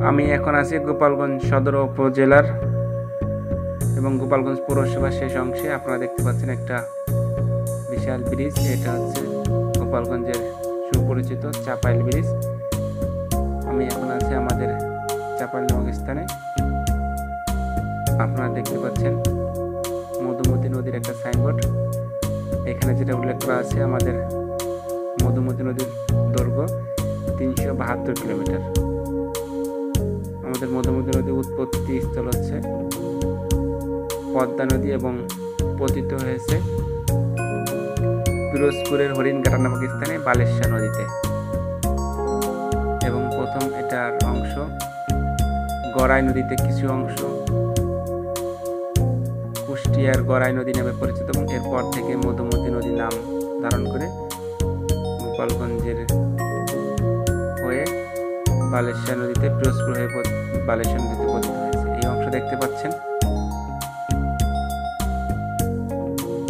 আমি এখন আছি গোপালগঞ্জ সদর উপজেলার এবং গোপালগঞ্জ পৌরসভার শেষ অংশে। আপনারা দেখতে পাচ্ছেন একটা বিশাল ব্রিজ। এটা হচ্ছে গোপালগঞ্জের সুপরিচিত চাপাইল ব্রিজ। আমি এখন আছি আমাদের চাপাইল নামক স্থানে। আপনারা দেখতে পাচ্ছেন মধুমতি নদীর একটা সাইনবোর্ড। এখানে যেটা উল্লেখ করা আছে, আমাদের মধুমতি নদীর দৈর্ঘ্য 372 কিলোমিটার। আমাদের মধুমতি নদীর উৎপত্তি স্থল হচ্ছে পদ্মা নদী এবং পতিত হয়েছে পিরোজপুরের হরিণঘাটা নামক স্থানে বালেশ্বর নদীতে। এবং প্রথম এটার অংশ গড়াই নদীতে, কিছু অংশ কুষ্টিয়ার গড়াই নদী নামে পরিচিত, এবং এরপর থেকে মধুমতি নদী নাম ধারণ করে গোপালগঞ্জের হয়ে বালেশ্বর নদীতে, পিরোজপুর হয়ে বালেশ্বর নদীতে পতিত হয়েছে। এই অংশ দেখতে পাচ্ছেন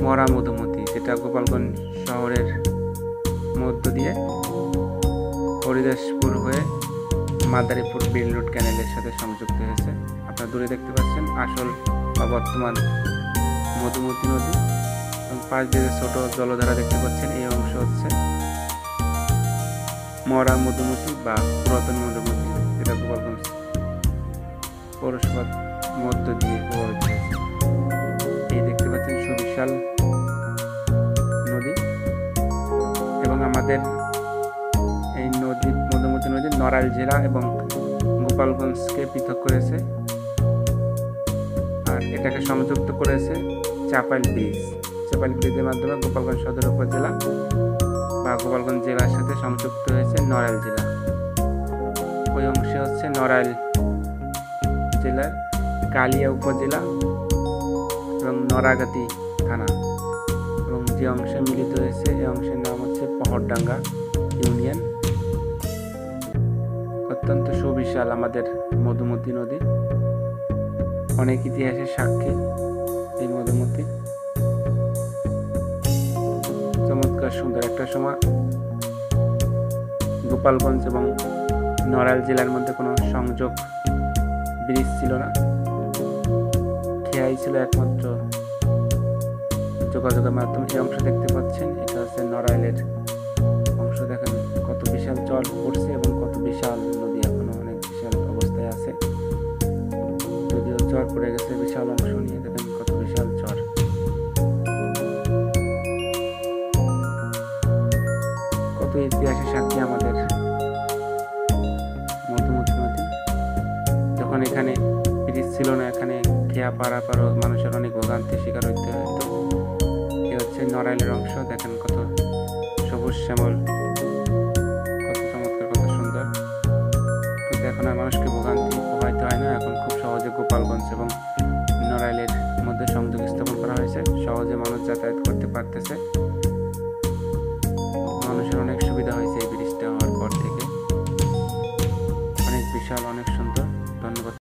মরা মধুমতি, যেটা গোপালগঞ্জ শহরের মধ্য দিয়ে হরিদাসপুর হয়ে মাদারীপুর বিল রোড ক্যানেলের সাথে সংযুক্ত হয়েছে। আপনারা দূরে দেখতে পাচ্ছেন আসল বা বর্তমান মধুমতি নদী, এবং পাশ দিয়ে ছোট জলধারা দেখতে পাচ্ছেন। এই অংশ হচ্ছে মরা মধুমতি বা পুরাতন মধুমতি, যেটা গোপালগঞ্জ পৌরসভার মধ্য দিয়ে প্রবাহিত হয়েছে। এই দেখতে পাচ্ছেন সুবিশাল নদী, এবং আমাদের এই নদী মধুমতি নদী নড়াইল জেলা এবং গোপালগঞ্জকে পৃথক করেছে, আর এটাকে সংযুক্ত করেছে চাপাইল ব্রিজ। চাপাইল ব্রিজের মাধ্যমে গোপালগঞ্জ সদর উপজেলা বা গোপালগঞ্জ জেলার সাথে সংযুক্ত হয়েছে নড়াইল জেলা। ওই অংশে হচ্ছে নড়াইল জেলার কালিয়া উপজেলা এবং নড়াগাতি থানা, এবং যে অংশে মিলিত হয়েছে এই অংশের নাম হচ্ছে পহরডাঙ্গা ইউনিয়ন। অত্যন্ত সুবিশাল আমাদের মধুমতি নদী, অনেক ইতিহাসের সাক্ষী এই মধুমতি। চমৎকার সুন্দর। একটা সময় গোপালগঞ্জ এবং নড়াইল জেলার মধ্যে কোনো সংযোগ ব্রিজ ছিল না, খেয়াই ছিল একমাত্র যোগাযোগের মাধ্যম। এই অংশ দেখতে পাচ্ছেন, এটা হচ্ছে নড়াইলের অংশ। দেখেন কত বিশাল জল পড়ছে এবং কত বিশাল নদী, এখনো অনেক বিশাল অবস্থায় আছে, যদিও ঝড় পড়ে গেছে বিশাল অংশ নিয়ে। দেখেন কত বিশাল ঝড়। কত ইতিহাসের সাক্ষী আমাদের মধুমতি নদী। যখন এখানে ব্রিজ ছিল না, এখানে খেয়া পারাপার মানুষের অনেক ভোগান্তির শিকার হইতে হতো। এ হচ্ছে নড়াইলের অংশ। দেখেন কত সবুজ শ্যামল, কত চমৎকার, কত সুন্দর। কিন্তু এখন আর মানুষকে ভোগান্তি পোহাইতে হয় না, এখন খুব সহজে গোপালগঞ্জ এবং নড়াইলের মধ্যে সংযোগ স্থাপন করা হয়েছে, সহজে মানুষ যাতায়াত করতে পারতেছে।